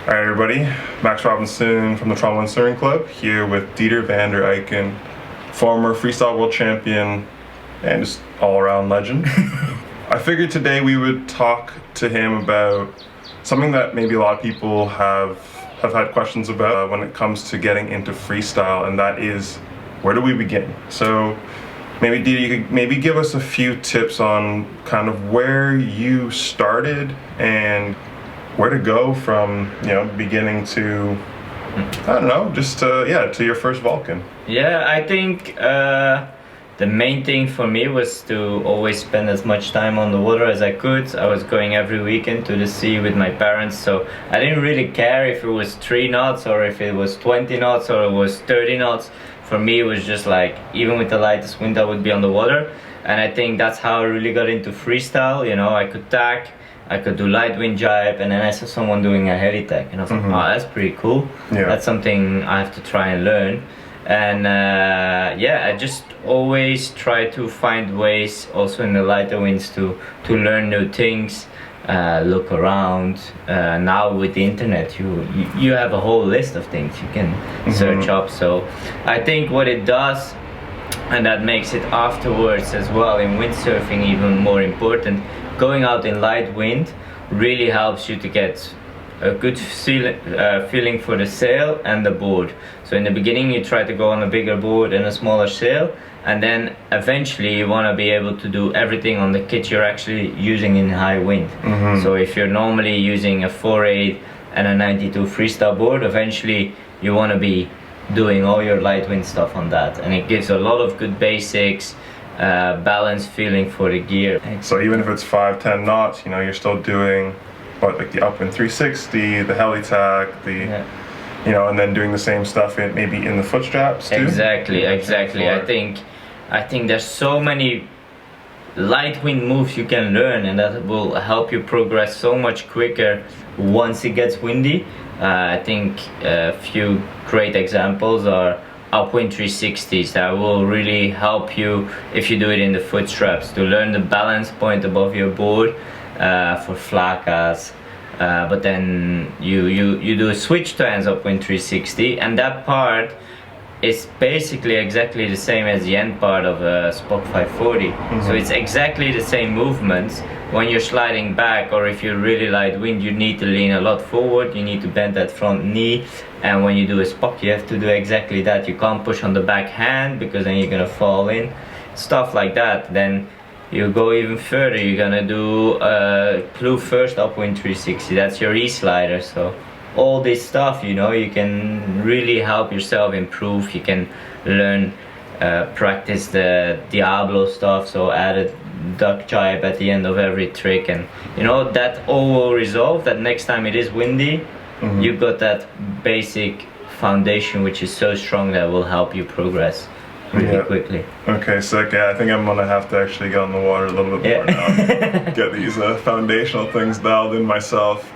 Alright everybody, Max Robinson from the Freestyle Windsurfing Club here with Dieter van der Eyken, former freestyle world champion and just all-around legend. I figured today we would talk to him about something that maybe a lot of people have had questions about when it comes to getting into freestyle, and that is, where do we begin? So maybe Dieter, you could maybe give us a few tips on kind of where you started and where to go from, beginning to, I don't know, just to your first Vulcan. Yeah, I think the main thing for me was to always spend as much time on the water as I could. I was going every weekend to the sea with my parents, so I didn't really care if it was 3 knots or if it was 20 knots or it was 30 knots. For me, it was just like, even with the lightest wind, I would be on the water. And I think that's how I really got into freestyle. I could tack, I could do light wind jibe, and then I saw someone doing a heli tack, and I was like, oh, that's pretty cool. Yeah. That's something I have to try and learn. And I just always try to find ways, also in the lighter winds, to learn new things, look around. Now with the internet, you have a whole list of things you can search up. So I think what it does, and that makes it afterwards as well in windsurfing even more important, going out in light wind really helps you to get a good feeling for the sail and the board. So in the beginning you try to go on a bigger board and a smaller sail, and then eventually you want to be able to do everything on the kit you're actually using in high wind. So if you're normally using a 4/8 and a 92 freestyle board, eventually you want to be doing all your light wind stuff on that, and it gives a lot of good basics, balance feeling for the gear. So even if it's 5-10 knots, you're still doing like the upwind 360, the heli tack, and then doing the same stuff maybe in the foot straps too. Exactly. I think there's so many light wind moves you can learn, and that will help you progress so much quicker once it gets windy. I think a few great examples are upwind 360s that will really help you if you do it in the foot straps, to learn the balance point above your board for flacas. But then you do a switch to hands upwind 360, and that part is basically exactly the same as the end part of a Spock 540. So it's exactly the same movements. When you're sliding back, or if you're really light wind, you need to lean a lot forward, you need to bend that front knee, and when you do a Spock you have to do exactly that. You can't push on the back hand because then you're gonna fall in, stuff like that. Then you go even further, you're gonna do clue first upwind 360, that's your E-slider. So all this stuff, you can really help yourself improve. You can learn, practice the Diablo stuff, so add a duck jibe at the end of every trick, and that all will resolve. That next time it is windy, you've got that basic foundation which is so strong that will help you progress really quickly. Okay, sick. Yeah, I think I'm gonna have to actually get on the water a little bit more now. Get these foundational things dialed in myself.